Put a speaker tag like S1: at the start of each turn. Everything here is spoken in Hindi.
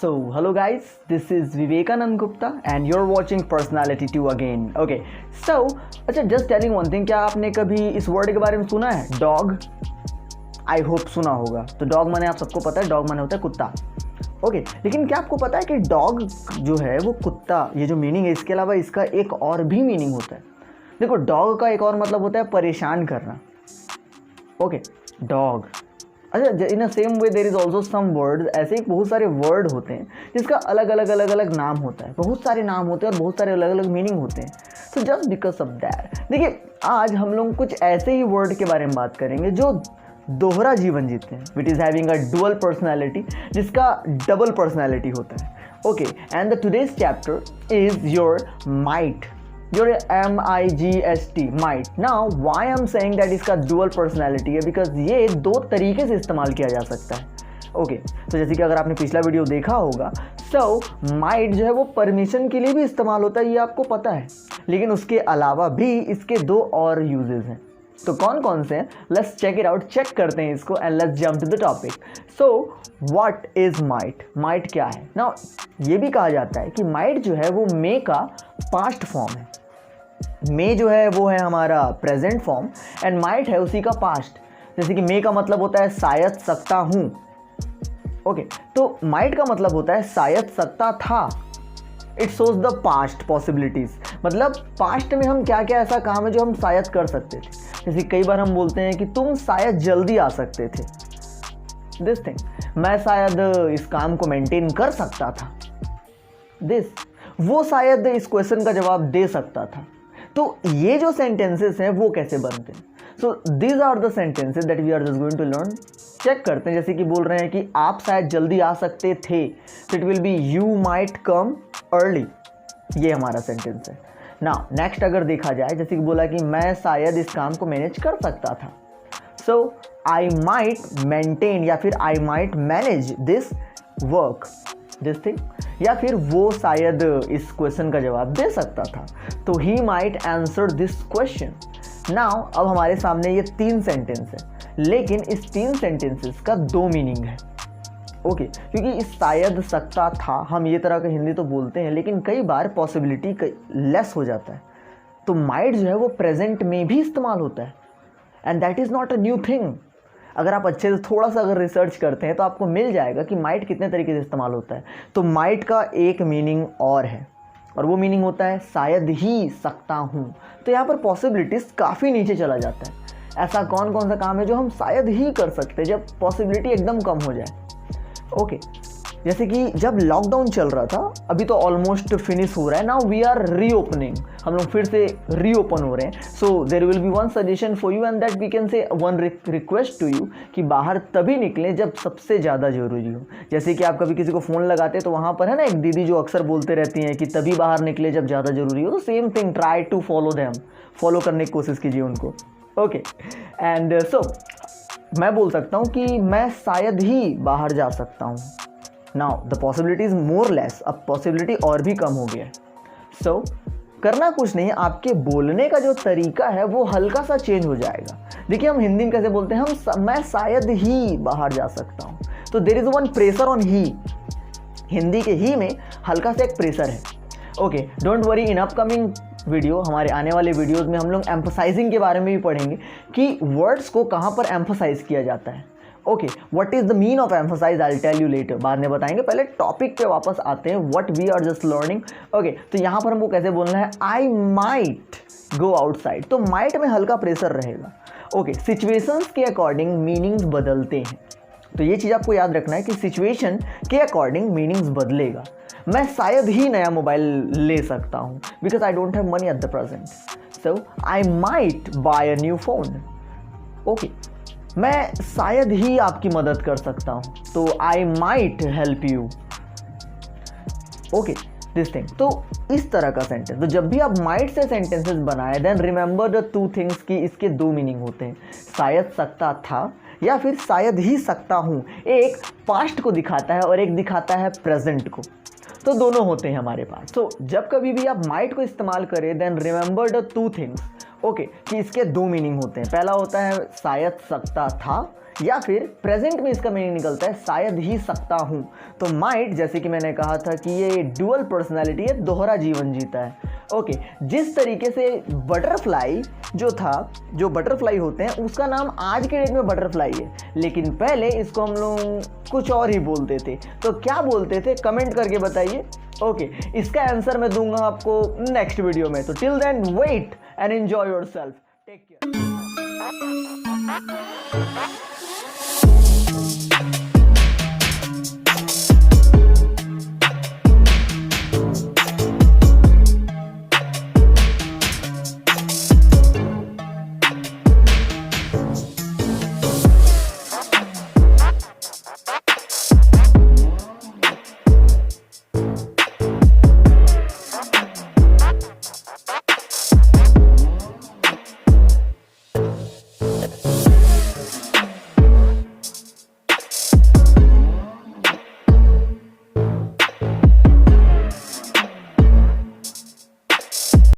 S1: Hello guys, this is Vivekanand Gupta and you're watching Personality 2 again. Okay, so अच्छा just telling one thing, क्या आपने कभी इस वर्ड के बारे में सुना है? डॉग? आई होप सुना होगा. तो डॉग माने आप सबको पता है, डॉग माने होता है कुत्ता. ओके लेकिन क्या आपको पता है कि डॉग जो है वो कुत्ता, ये जो मीनिंग है इसके अलावा इसका एक और भी मीनिंग होता है. देखो डॉग का एक और मतलब होता है परेशान करना. Okay dog. अच्छा in a same way there is also some word, ऐसे ही बहुत सारे वर्ड होते हैं जिसका अलग अलग नाम होता है. बहुत सारे नाम होते हैं और बहुत सारे अलग अलग मीनिंग होते हैं. So just because of that देखिए आज हम लोग कुछ ऐसे ही वर्ड के बारे में बात करेंगे जो दोहरा जीवन जीते हैं, which is having a dual personality, जिसका डबल पर्सनैलिटी होता है. Okay and the today's chapter is your might, your MIGHT might. Now why I'm saying that इसका dual personality है, because ये दो तरीके से इस्तेमाल किया जा सकता है. ओके तो जैसे कि अगर आपने पिछला वीडियो देखा होगा, might जो है वो परमिशन के लिए भी इस्तेमाल होता है, ये आपको पता है, लेकिन उसके अलावा भी इसके दो और यूजेस हैं. तो कौन कौन से हैं, let's check it out. Check करते हैं इसको and let's jump to the topic. So what is might? Might क्या है? नाउ ये भी कहा जाता है कि माइट जो है वो मे का पास्ट फॉर्म है. मे जो है वो है हमारा प्रेजेंट फॉर्म एंड माइट है उसी का पास्ट. जैसे कि मे का मतलब होता है शायद सकता हूँ. ओके तो माइट का मतलब होता है शायद सकता था. It shows the past possibilities, मतलब पास्ट में हम क्या क्या ऐसा काम है जो हम शायद कर सकते थे. जैसे कई बार हम बोलते हैं कि तुम शायद जल्दी आ सकते थे. दिस थिंग, मैं शायद इस काम को मेंटेन कर सकता था. दिस, वो शायद इस क्वेश्चन का जवाब दे सकता था. तो ये जो सेंटेंसेस हैं वो कैसे बनते हैं? So these are the sentences that we are just going to learn. Check करते हैं. जैसे कि बोल रहे हैं कि आप शायद जल्दी आ सकते थे, तो it will be you might come early. ये हमारा सेंटेंस है. नाउ नेक्स्ट अगर देखा जाए, जैसे कि बोला कि मैं शायद इस काम को मैनेज कर सकता था. सो आई माइट मेंटेन या फिर I might manage this work, this thing. या फिर वो शायद इस क्वेश्चन का जवाब दे सकता था, तो he might answer this question. Now अब हमारे सामने ये तीन सेंटेंस है, लेकिन इस तीन सेंटेंसेस का दो मीनिंग है. ओके क्योंकि इस शायद सकता था हम ये तरह का हिंदी तो बोलते हैं, लेकिन कई बार पॉसिबिलिटी लेस हो जाता है. तो माइट जो है वो प्रेजेंट में भी इस्तेमाल होता है and that is not a new thing. अगर आप अच्छे से थोड़ा सा अगर रिसर्च करते हैं तो आपको मिल जाएगा कि माइट कितने तरीके से इस्तेमाल होता है. तो माइट का एक मीनिंग और है, और वो मीनिंग होता है शायद ही सकता हूँ. तो यहाँ पर पॉसिबिलिटीज़ काफ़ी नीचे चला जाता है. ऐसा कौन कौन सा काम है जो हम शायद ही कर सकते हैं जब पॉसिबिलिटी एकदम कम हो जाए. ओके जैसे कि जब लॉकडाउन चल रहा था, अभी तो ऑलमोस्ट फिनिश हो रहा है. नाउ वी आर रीओपनिंग, हम लोग फिर से रीओपन हो रहे हैं. So there will be one suggestion for you and that we can say one request to you कि बाहर तभी निकलें जब सबसे ज़्यादा ज़रूरी हो. जैसे कि आप कभी किसी को फ़ोन लगाते हैं तो वहाँ पर है ना एक दीदी जो अक्सर बोलते रहती हैं कि तभी बाहर निकले जब ज़्यादा ज़रूरी हो. तो same thing, try to follow them, follow करने की कोशिश कीजिए उनको. ओके एंड सो मैं बोल सकता हूँ कि मैं शायद ही बाहर जा सकता हूँ. Now the possibility is more less, अब पॉसिबिलिटी और भी कम हो गया है. सो करना कुछ नहीं, आपके बोलने का जो तरीका है वो हल्का सा चेंज हो जाएगा. देखिए हम हिंदी में कैसे बोलते हैं, मैं शायद ही बाहर जा सकता हूँ. तो there is one pressure on ही. हिंदी के ही में हल्का सा एक प्रेशर है. Okay don't worry, in upcoming video, हमारे आने वाले वीडियोज़ में हम लोग एम्फसाइजिंग के बारे में भी पढ़ेंगे कि वर्ड्स को कहाँ पर एम्फसाइज किया जाता है. Okay what is the mean of emphasise, I will tell you later, बाद में बताएंगे. पहले टॉपिक पे वापस आते हैं, what we are just learning. Okay तो यहाँ पर हमको कैसे बोलना है, आई माइट गो आउटसाइड. तो माइट में हल्का प्रेशर रहेगा. ओके सिचुएशंस के अकॉर्डिंग मीनिंग्स बदलते हैं, तो ये चीज़ आपको याद रखना है कि सिचुएशन के अकॉर्डिंग मीनिंग्स बदलेगा. मैं शायद ही नया मोबाइल ले सकता हूँ because I don't have money at the present. So I might buy a new phone. Okay मैं शायद ही आपकी मदद कर सकता हूँ, तो I might help you. Okay this thing. तो इस तरह का सेंटेंस, तो जब भी आप माइट से सेंटेंसेस बनाए then remember the two things कि इसके दो मीनिंग होते हैं, शायद सकता था या फिर शायद ही सकता हूँ. एक पास्ट को दिखाता है और एक दिखाता है प्रेजेंट को. तो दोनों होते हैं हमारे पास. तो जब कभी भी आप माइट को इस्तेमाल करें then remember the two things. Okay कि इसके दो मीनिंग होते हैं। पहला होता है शायद सकता था, या फिर प्रेजेंट में इसका मीनिंग निकलता है शायद ही सकता हूँ। तो माइट, जैसे कि मैंने कहा था कि ये डुअल पर्सनैलिटी है, दोहरा जीवन जीता है। ओके, जिस तरीके से बटरफ्लाई जो था, जो बटरफ्लाई होते हैं उसका नाम आज के डेट में बटरफ्लाई है, लेकिन पहले इसको हम लोग कुछ और ही बोलते थे। तो क्या बोलते थे कमेंट करके बताइए। ओके, इसका आंसर मैं दूंगा आपको नेक्स्ट वीडियो में। तो till then wait and enjoy yourself, take care.